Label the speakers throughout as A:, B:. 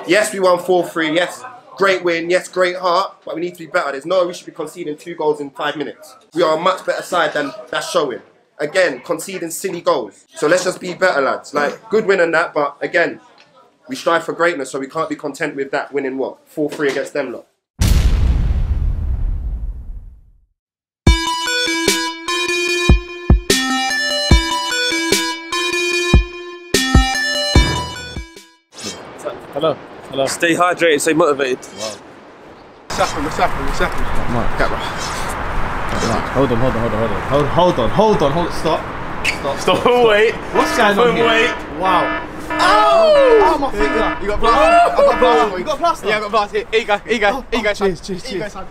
A: Yes, we won 4-3. Yes, great win. Yes, great heart. But we need to be better. There's no way we should be conceding 2 goals in 5 minutes. We are a much better side than that's showing. Again, conceding silly goals. So let's just be better, lads. Like, good win and that, but again, we strive for greatness, so we can't be content with that winning what? 4-3 against them lot.
B: Hello. Hello.
C: Stay hydrated, stay motivated.
B: Wow.
D: What's happening?
B: Mark,
D: Camera.
B: Hold on. Stop.
C: Wait.
B: What's going on here?
C: Wait.
B: Wow.
D: Oh, my finger. You got plaster. I got plaster.
B: You got plaster?
D: Yeah, I got plaster. Here you go. Here you go. Here you go, son.
B: Cheers.
D: Here you go, son.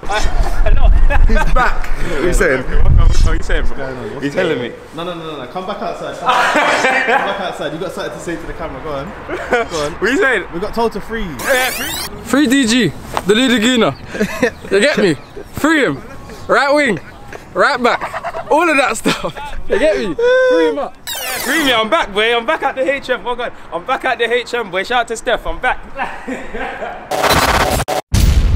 A: He's back. What are you saying?
C: What are you saying, bro? You telling me?
B: No. Come back outside. Come back outside. You got something to say to the camera. Go on.
C: What are you saying?
B: We got told to freeze.
C: Yeah, free.
E: Free DG, Deluded Gooner. You get me? Free him. Right wing, right back, all of that stuff. You get me? Free him up.
C: Free me, I'm back, boy. I'm back at the HM. Oh God, I'm back at the HM, boy. Shout out to Steph, I'm back.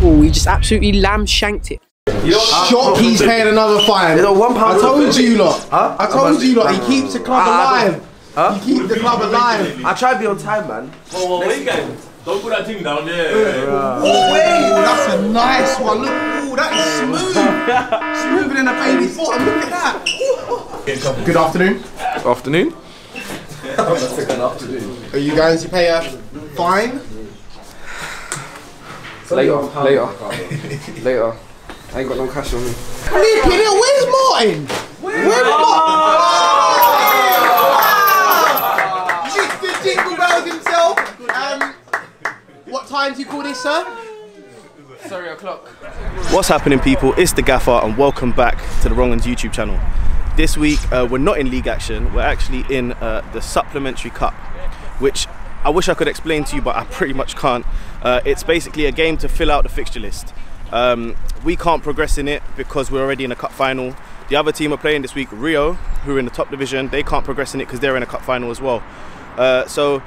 F: Oh, we just absolutely lamb-shanked it.
D: Shock, he's paying another fine. I told you lot.
G: Huh?
D: I told you lot. He keeps the club alive.
G: Huh?
D: He keeps the club alive.
G: I try to be on time, man.
C: Whoa, where you going? Don't put that thing down there.
D: Oh, wait. That's a nice one. Look, oh, that is smooth. Smoother than a baby's bottom. Look at that. Good afternoon.
C: Afternoon.
D: Are you going to pay a fine?
G: Later. I ain't got no cash on me.
D: Flipping it, where's Martin? Where's Martin? Mr. Jingle Bells himself. What time do you call this, sir?
G: 3 o'clock.
B: What's happening, people? It's the Gaffer, and welcome back to the Wrongens YouTube channel. This week, we're not in league action. We're actually in the Supplementary Cup, which I wish I could explain to you, but I pretty much can't. It's basically a game to fill out the fixture list. We can't progress in it because we're already in a cup final. The other team are playing this week, Rio, who are in the top division. They can't progress in it because they're in a cup final as well. So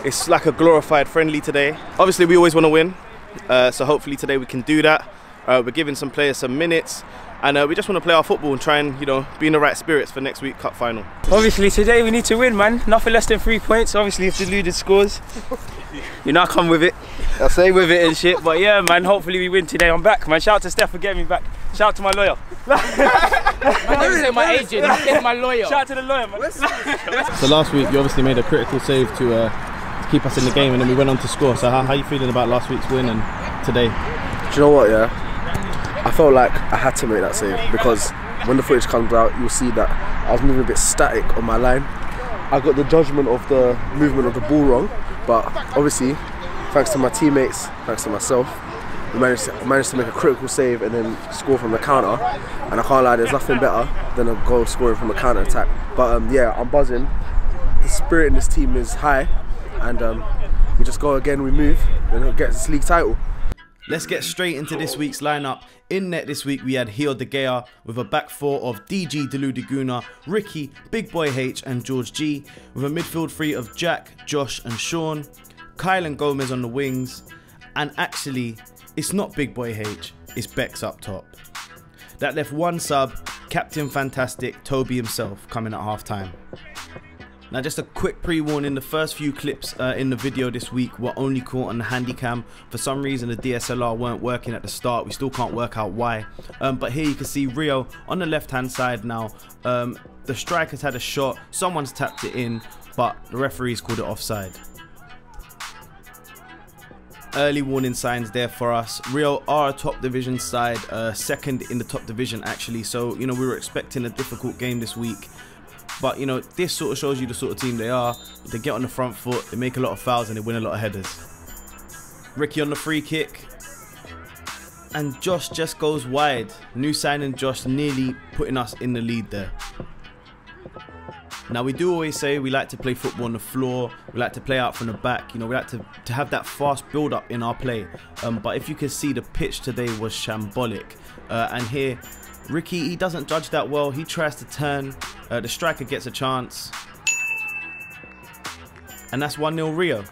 B: it's like a glorified friendly today. Obviously, we always want to win. So hopefully today we can do that. We're giving some players some minutes, and we just want to play our football and try and, you know, be in the right spirits for next week's cup final.
C: Obviously today we need to win, man. Nothing less than 3 points. Obviously if Deluded scores, you know I come with it. I'll say with it and shit. But yeah, man, hopefully we win today. I'm back, man. Shout out to Steph for getting me back. Shout out to my lawyer.
F: I never say my agent, I said my lawyer.
C: Shout out to the lawyer, man.
B: So last week you obviously made a critical save to keep us in the game, and then we went on to score. So how are you feeling about last week's win and today?
G: Do you know what, yeah? I felt like I had to make that save because when the footage comes out, you'll see that I was moving a bit static on my line. I got the judgment of the movement of the ball wrong, but obviously, thanks to my teammates, thanks to myself, we managed to make a critical save and then score from the counter. And I can't lie, there's nothing better than a goal scoring from a counter attack. But yeah, I'm buzzing. The spirit in this team is high, and we just go again, we move, and we'll get this league title.
B: Let's get straight into this week's lineup. In net this week we had Hio De Gea with a back four of DG, Deluded Gooner, Ricky, Big Boy H and George G, with a midfield three of Jack, Josh and Sean, Kyle and Gomez on the wings, and actually it's not Big Boy H, it's Bex up top. That left one sub, Captain Fantastic, Toby himself, coming at half time. Now just a quick pre-warning, the first few clips in the video this week were only caught on the handycam. For some reason the DSLR weren't working at the start, we still can't work out why. But here you can see Rio on the left hand side now. The striker's had a shot, someone's tapped it in, but the referee's called it offside. Early warning signs there for us. Rio are a top division side, second in the top division actually, so you know we were expecting a difficult game this week. But you know, this sort of shows you the sort of team they are. They get on the front foot, they make a lot of fouls and they win a lot of headers. Ricky on the free kick, and Josh just goes wide. New signing Josh nearly putting us in the lead there. Now we do always say we like to play football on the floor, we like to play out from the back, you know, we like to have that fast build up in our play. But if you can see, the pitch today was shambolic. And here Ricky, he doesn't judge that well, he tries to turn, the striker gets a chance, and that's 1-0 Rio.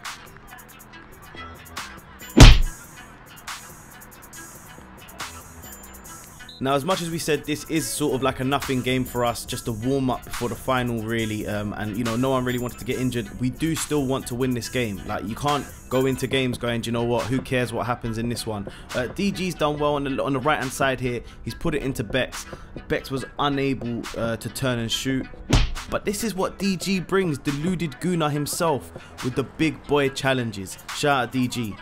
B: Now, as much as we said this is sort of like a nothing game for us, just a warm-up before the final really, and you know, no one really wanted to get injured, we do still want to win this game. Like, you can't go into games going, do you know what, who cares what happens in this one. DG's done well on the right hand side here. He's put it into Bex. Bex was unable to turn and shoot. But this is what DG brings, Deluded Gooner himself, with the big boy challenges. Shout out DG.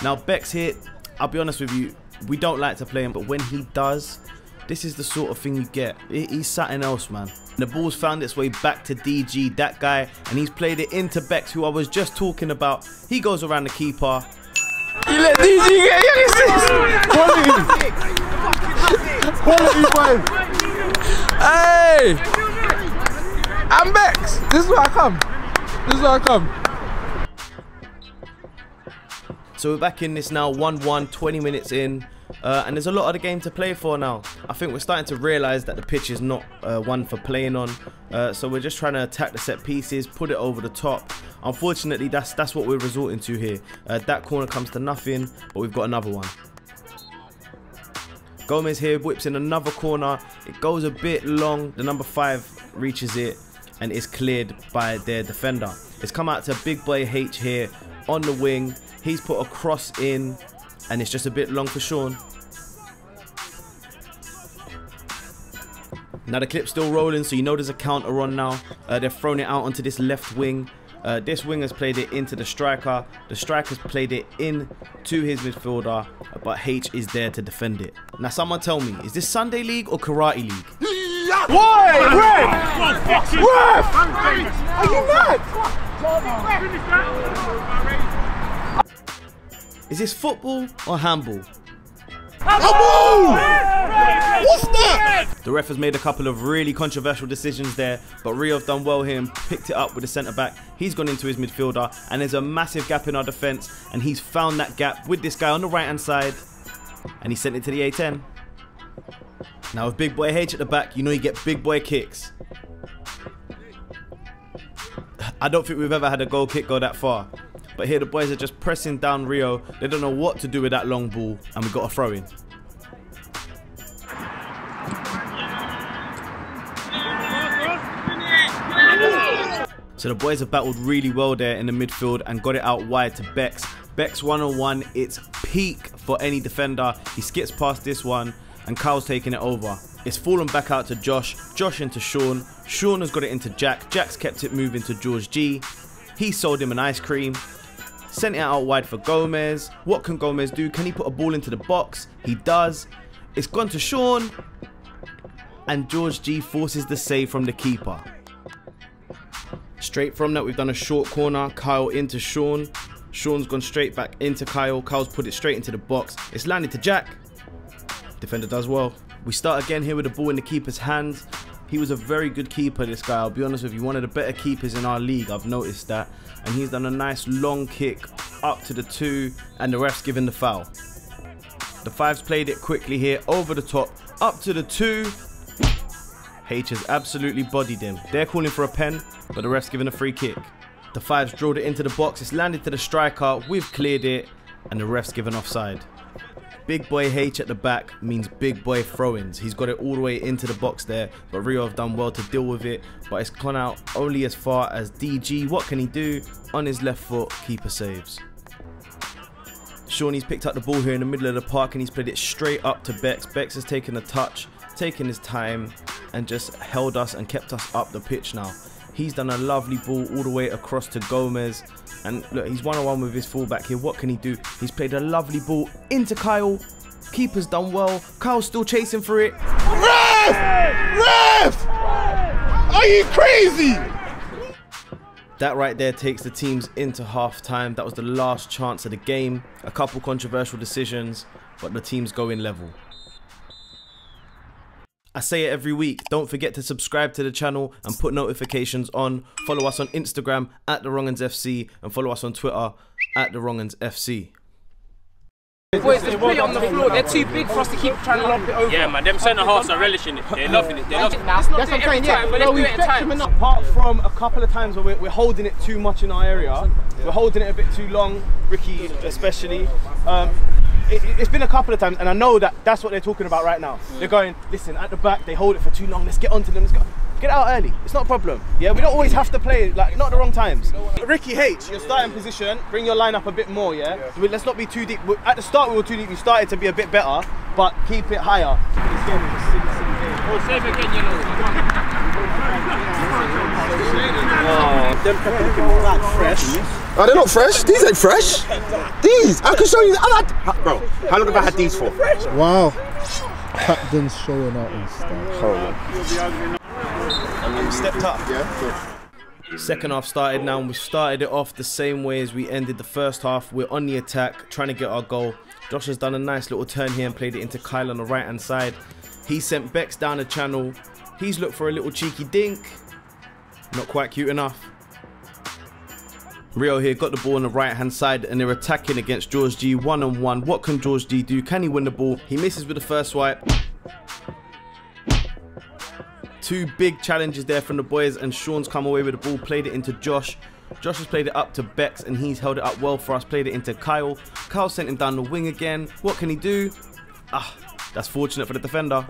B: Now Bex here, I'll be honest with you, we don't like to play him, but when he does, this is the sort of thing you get. He's something else, man. The ball's found its way back to DG, that guy, and he's played it into Bex, who I was just talking about. He goes around the keeper.
E: You let DG get
G: Quality! Quality, boy!
E: Hey! I'm Bex! This is where I come. This is where I come.
B: So we're back in this now, 1-1, 20 minutes in, and there's a lot of the game to play for now. I think we're starting to realise that the pitch is not one for playing on, so we're just trying to attack the set pieces, put it over the top. Unfortunately, that's what we're resorting to here. That corner comes to nothing, but we've got another one. Gomez here whips in another corner. It goes a bit long. The number 5 reaches it and is cleared by their defender. It's come out to big boy H here on the wing. He's put a cross in, and it's just a bit long for Sean. Now the clip's still rolling, so you know there's a counter on now. They've thrown it out onto this left wing. This wing has played it into the striker. The striker's played it in to his midfielder, but H is there to defend it. Now someone tell me, is this Sunday League or Karate League?
E: Why? Ref! Ref! Are you mad?
B: Is this football or handball?
E: What's that?
B: The ref has made a couple of really controversial decisions there, but Rio have done well here and picked it up with the centre back. He's gone into his midfielder, and there's a massive gap in our defence, and he's found that gap with this guy on the right hand side, and he sent it to the A10. Now with big boy H at the back, you know you get big boy kicks. I don't think we've ever had a goal kick go that far. But here the boys are just pressing down Rio. They don't know what to do with that long ball, and we got a throw in. So the boys have battled really well there in the midfield and got it out wide to Bex. Bex 1-on-1, it's peak for any defender. He skips past this one, and Kyle's taking it over. It's fallen back out to Josh, Josh into Sean. Sean has got it into Jack. Jack's kept it moving to George G. He sold him an ice cream. Sent it out wide for Gomez. What can Gomez do? Can he put a ball into the box? He does. It's gone to Sean. And George G forces the save from the keeper. Straight from that, we've done a short corner. Kyle into Sean. Sean's gone straight back into Kyle. Kyle's put it straight into the box. It's landed to Jack. Defender does well. We start again here with the ball in the keeper's hands. He was a very good keeper, this guy. I'll be honest with you, one of the better keepers in our league. I've noticed that. And he's done a nice long kick up to the 2, and the ref's given the foul. The 5's played it quickly here, over the top, up to the 2. H has absolutely bodied him. They're calling for a pen, but the ref's given a free kick. The 5's drilled it into the box. It's landed to the striker. We've cleared it, and the ref's given offside. Big boy H at the back means big boy throw-ins. He's got it all the way into the box there, but Rio have done well to deal with it, but it's gone out only as far as DG. What can he do? On his left foot, keeper saves. Shawnee's picked up the ball here in the middle of the park, and he's played it straight up to Bex. Bex has taken a touch, taken his time, and just held us and kept us up the pitch now. He's done a lovely ball all the way across to Gomez. And look, he's 1-on-1 with his fullback here. What can he do? He's played a lovely ball into Kyle. Keeper's done well. Kyle's still chasing for it.
E: Ref! Ref! Are you crazy?
B: That right there takes the teams into half-time. That was the last chance of the game. A couple controversial decisions, but the teams go in level. I say it every week, don't forget to subscribe to the channel and put notifications on. Follow us on Instagram at the Wrongens FC and follow us on Twitter at the Wrongens FC.
F: Boys, just put it on the floor. They're too big for us to keep trying to lob it over.
C: Yeah, man, them centre halves are relishing it. They're loving it. They're loving it.
F: Let's not do it every time, but let's do it at times.
B: Apart from a couple of times where we're holding it too much in our area, we're holding it a bit too long, Ricky especially. it's been a couple of times, and I know that that's what they're talking about right now. They're going, listen, at the back, they hold it for too long, let's get onto them, let's go. Get out early, it's not a problem. Yeah, we don't always have to play, like, not at the wrong times. Ricky H, your starting position, bring your line up a bit more, yeah? Let's not be too deep. At the start, we were too deep, we started to be a bit better, but keep it higher. This game is a silly game.
F: Oh, save again, you know.
D: Fresh. Oh, they're not fresh. These ain't fresh. These. I can show you. Bro, how long have I had these for?
H: Wow. Captain's showing out and stuff.
B: Stepped up. Yeah. Second half started now, and we started it off the same way as we ended the first half. We're on the attack, trying to get our goal. Josh has done a nice little turn here and played it into Kyle on the right hand side. He sent Bex down the channel. He's looked for a little cheeky dink. Not quite cute enough. Rio here got the ball on the right hand side, and they're attacking against George G one-on-one. What can George G do? Can he win the ball? He misses with the first swipe. Two big challenges there from the boys, and Sean's come away with the ball, played it into Josh. Josh has played it up to Bex, and he's held it up well for us, played it into Kyle. Kyle sent him down the wing again. What can he do? Ah, that's fortunate for the defender.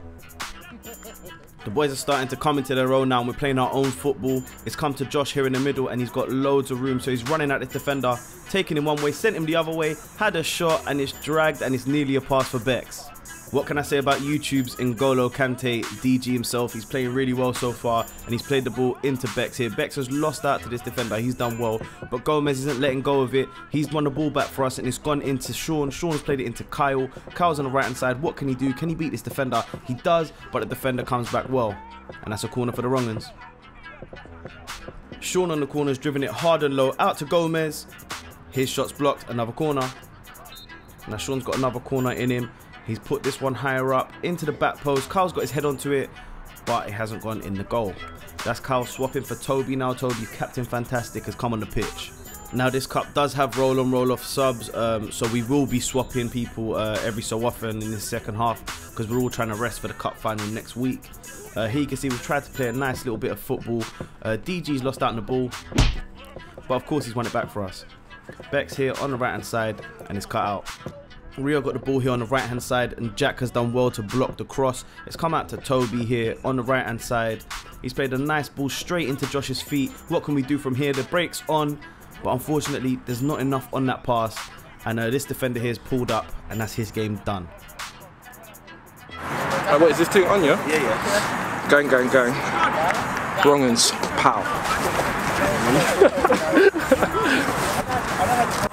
B: The boys are starting to come into their own now, and we're playing our own football. It's come to Josh here in the middle, and he's got loads of room, so he's running at this defender, taking him one way, sent him the other way, had a shot, and it's dragged, and it's nearly a pass for Bex. What can I say about YouTube's N'Golo Kante, DG himself? He's playing really well so far, and he's played the ball into Bex here. Bex has lost out to this defender. He's done well, but Gomez isn't letting go of it. He's won the ball back for us, and it's gone into Sean. Sean's played it into Kyle. Kyle's on the right-hand side. What can he do? Can he beat this defender? He does, but the defender comes back well, and that's a corner for the Wrongens. Sean on the corner's driven it hard and low out to Gomez. His shot's blocked. Another corner. Now Sean's got another corner in him. He's put this one higher up into the back post. Kyle's got his head onto it, but it hasn't gone in the goal. That's Kyle swapping for Toby. Now Toby, Captain Fantastic, has come on the pitch. Now this cup does have roll on roll off subs, so we will be swapping people every so often in the second half, because we're all trying to rest for the cup final next week. Here you can see we've tried to play a nice little bit of football. DG's lost out on the ball, but of course he's won it back for us. Bex here on the right hand side, and it's cut out. Rio got the ball here on the right hand side, and Jack has done well to block the cross. It's come out to Toby here on the right hand side. He's played a nice ball straight into Josh's feet. What can we do from here? The break's on, but unfortunately there's not enough on that pass, and this defender here is pulled up, and that's his game done.
E: What is this thing on you?
B: Yeah.
E: Gang. Wrongens. Pow.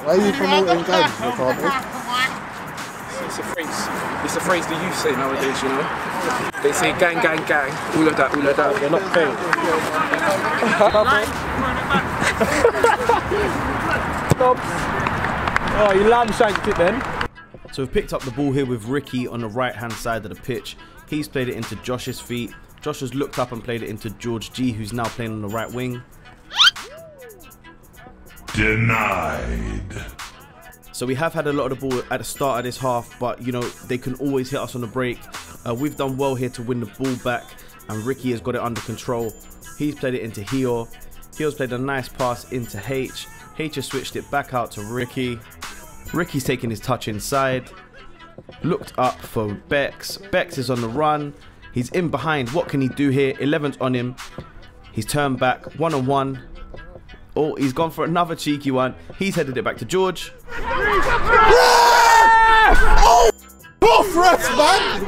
H: Why are you promoting gangs, Ricardo?
E: It's a phrase the youth say nowadays, you know. They say gang, all of that.
B: They're not paying.
C: Oh, you lamb shanked it then.
B: So we've picked up the ball here with Ricky on the right hand side of the pitch. He's played it into Josh's feet. Josh has looked up and played it into George G, who's now playing on the right wing.
I: Denied.
B: So we have had a lot of the ball at the start of this half, but you know, they can always hit us on the break. We've done well here to win the ball back, and Ricky has got it under control. He's played it into Hio. Hio's played a nice pass into H. H has switched it back out to Ricky. Ricky's taking his touch inside. Looked up for Bex. Bex is on the run. He's in behind. What can he do here? 11's on him. He's turned back, one-on-one. Oh, he's gone for another cheeky one. He's headed it back to George.
H: Oh, both refs, man!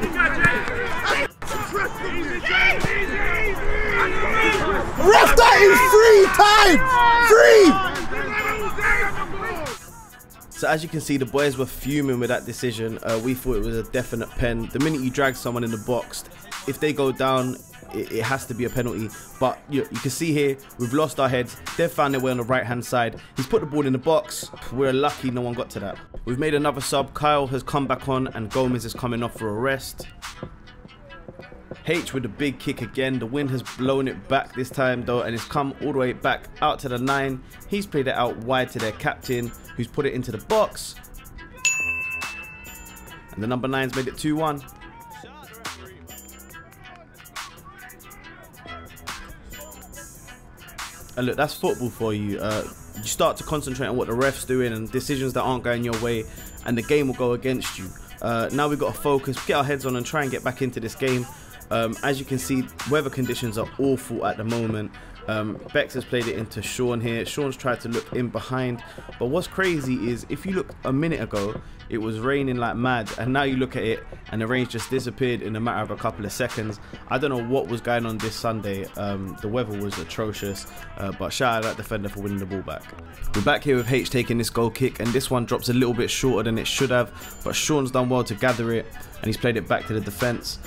H: Ref that in 3 times! 3!
B: So as you can see, the boys were fuming with that decision. We thought it was a definite pen. The minute you drag someone in the box, if they go down, it has to be a penalty. But you can see here, we've lost our heads. They've found their way on the right hand side. He's put the ball in the box. We're lucky no one got to that. We've made another sub. Kyle has come back on, and Gomez is coming off for a rest. H with a big kick again. The wind has blown it back this time though, and it's come all the way back out to the 9. He's played it out wide to their captain, who's put it into the box. And the number 9's made it 2-1. And look, that's football for you. you start to concentrate on what the ref's doing and decisions that aren't going your way, and the game will go against you. Now we've got to focus, get our heads on and try and get back into this game. As you can see, weather conditions are awful at the moment. Bex has played it into Sean here. Sean's tried to look in behind, but what's crazy is if you look a minute ago, it was raining like mad, and now you look at it and the rain's just disappeared in a matter of a couple of seconds. I don't know what was going on this Sunday. The weather was atrocious, but shout out that defender for winning the ball back. We're back here with H taking this goal kick, and this one drops a little bit shorter than it should have, but Sean's done well to gather it and he's played it back to the defense.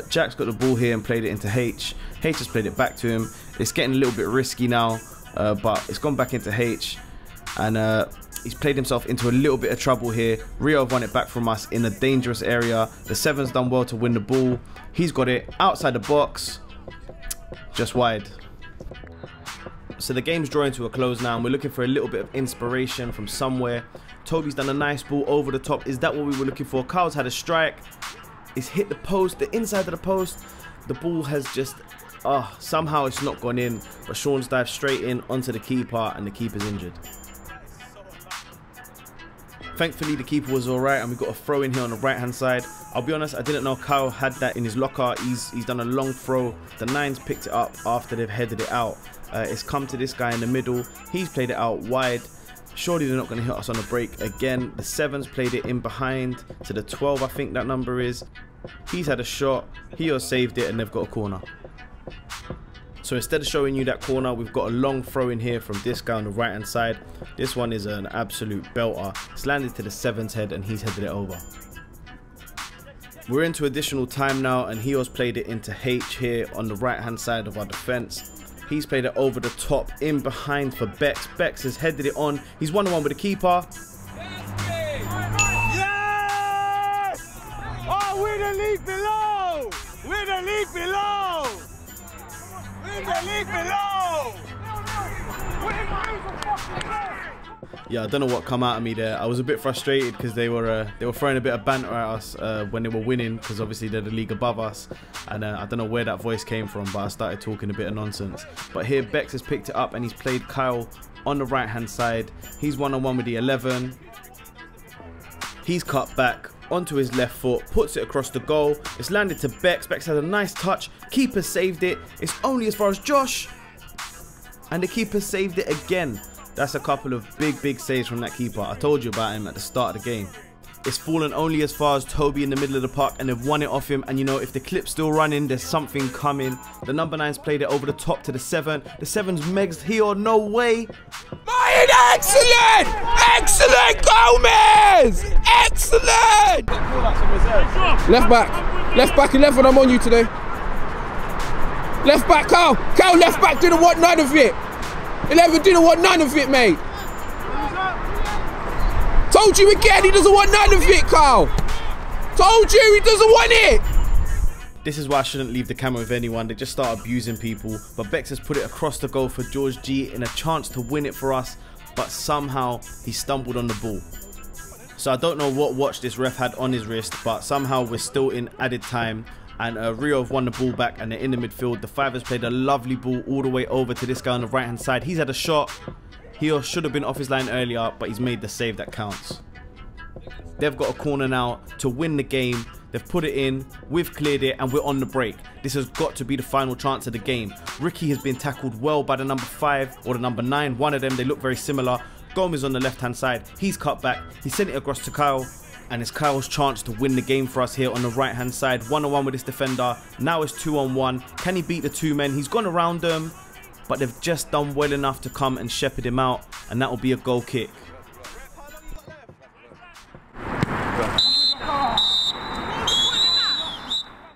B: Jack's got the ball here and played it into H. H has played it back to him. It's getting a little bit risky now, but it's gone back into H, and he's played himself into a little bit of trouble here. Rio have won it back from us in a dangerous area. The 7's done well to win the ball. He's got it outside the box, just wide. So the game's drawing to a close now, and we're looking for a little bit of inspiration from somewhere. Toby's done a nice ball over the top. Is that what we were looking for? Kyle's had a strike. It's hit the post, the inside of the post. The ball has just, somehow it's not gone in, but Sean's dived straight in onto the keeper, and the keeper's injured. Thankfully, the keeper was all right, and we've got a throw in here on the right-hand side. I'll be honest, I didn't know Kyle had that in his locker. He's done a long throw. The 9's picked it up after they've headed it out. It's come to this guy in the middle. He's played it out wide. Surely they're not going to hit us on the break again. The 7's played it in behind to the 12, I think that number is. He's had a shot. He has saved it, and they've got a corner. So instead of showing you that corner, we've got a long throw in here from this guy on the right hand side. This one is an absolute belter. It's landed to the 7's head, and he's headed it over. We're into additional time now, and he has played it into H here on the right hand side of our defense. He's played it over the top in behind for Bex. Bex has headed it on. He's 1-on-1 with the keeper.
C: Yes! Oh, we're the league below! We're the league below! We're the league below!
B: Yeah, I don't know what come out of me there. I was a bit frustrated because they were throwing a bit of banter at us when they were winning, because obviously they're the league above us, and I don't know where that voice came from, but I started talking a bit of nonsense. But here Bex has picked it up, and he's played Kyle on the right hand side. He's 1-on-1 with the 11. He's cut back onto his left foot, puts it across the goal. It's landed to Bex. Bex has a nice touch. Keeper saved it. It's only as far as Josh, and the keeper saved it again. That's a couple of big saves from that keeper. I told you about him at the start of the game. It's fallen only as far as Toby in the middle of the park, and they've won it off him. And you know, if the clip's still running, there's something coming. The number 9's played it over the top to the 7. The 7's Megs here, no way.
E: Mine, excellent! Excellent, Gomez! Excellent! Left back 11, I'm on you today. Left back, Kyle. Kyle, left back, didn't want none of it. 11 didn't want none of it, mate. Told you again, he doesn't want none of it, Kyle. Told you, he doesn't want it.
B: This is why I shouldn't leave the camera with anyone. They just start abusing people. But Bex has put it across the goal for George G in a chance to win it for us, but somehow he stumbled on the ball. So I don't know what watch this ref had on his wrist, but somehow we're still in added time. And Rio have won the ball back, and they're in the midfield. The 5 has played a lovely ball all the way over to this guy on the right hand side. He's had a shot. He should have been off his line earlier, but he's made the save that counts. They've got a corner now to win the game. They've put it in, we've cleared it, and we're on the break. This has got to be the final chance of the game. Ricky has been tackled well by the number 5 or the number 9. One of them, they look very similar. Gomez on the left hand side. He's cut back. He sent it across to Kyle. And it's Kyle's chance to win the game for us here on the right hand side. 1-on-1 with this defender. Now it's 2-on-1. Can he beat the 2 men? He's gone around them, but they've just done well enough to come and shepherd him out, and that will be a goal kick.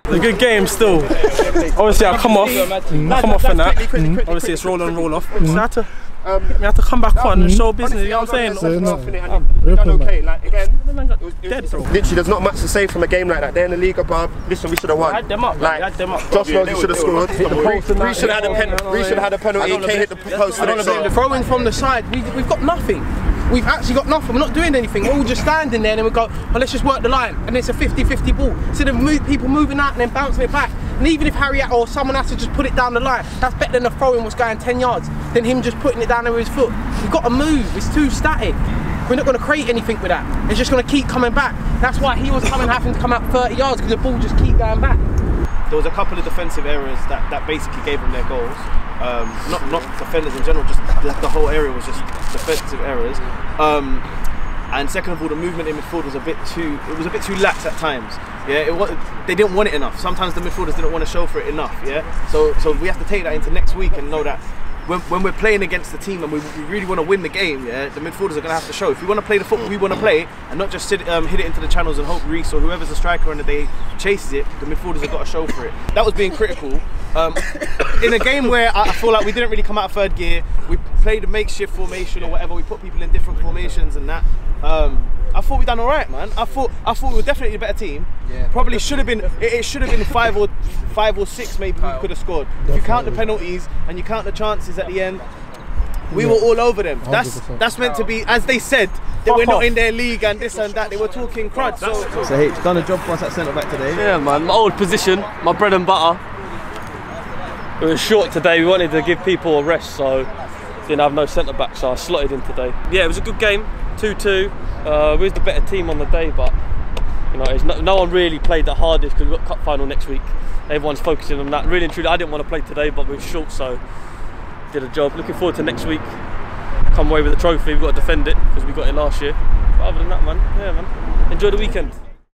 E: A good game still. Obviously I come off and that. Obviously it's roll on, roll off. We have to come back on and show business, you know what I'm saying?
A: Okay, like again, literally there's not much to say from a game like that. They're in the league above. Listen, we should have won. Like, Josh knows he should have scored. We should have had a penalty. Kane hit the post.
F: The throwing from the side, we've got nothing. We've actually got nothing. We're not doing anything. We're all just standing there, and we go, oh, let's just work the line. And it's a 50-50 ball. So the people moving out and then bouncing it back. And even if Harry or someone has to just put it down the line, that's better than a throw-in was going 10 yards, than him just putting it down there with his foot. We've got to move, it's too static. We're not going to create anything with that. It's just going to keep coming back. That's why he was having to come out 30 yards, because the ball just keep going back.
B: There was a couple of defensive errors that basically gave them their goals. Not defenders in general, just the whole area was just defensive errors. And second of all, the movement in midfield was a bit too lax at times. Yeah, they didn't want it enough. Sometimes the midfielders didn't want to show for it enough. Yeah, so we have to take that into next week and know that when we're playing against the team and we really want to win the game, yeah, the midfielders are going to have to show. If we want to play the football we want to play and not just hit it into the channels and hope Reece or whoever's the striker on the day chases it, the midfielders have got to show for it. That was being critical. In a game where I feel like we didn't really come out of third gear, we played a makeshift formation or whatever, we put people in different formations and that. I thought we done all right, man. I thought we were definitely a better team. Yeah, probably should have been. It should have been 5 or 6 maybe we could have scored. If you count the penalties and you count the chances at the end, we were all over them. 100%. That's meant to be, as they said, that we're not in their league and this and that. They were talking crud. So H, done a job for us at centre back today.
E: Yeah, man. My old position, my bread and butter. It was short today. We wanted to give people a rest, so didn't have no centre back, so I slotted in today. Yeah, it was a good game. 2-2. We was the better team on the day, but you know, no one really played the hardest because we've got cup final next week. Everyone's focusing on that. Really and truly, I didn't want to play today, but we were short, so did a job. Looking forward to next week. Come away with a trophy. We've got to defend it because we got it last year. But other than that, man, yeah, man. Enjoy the weekend.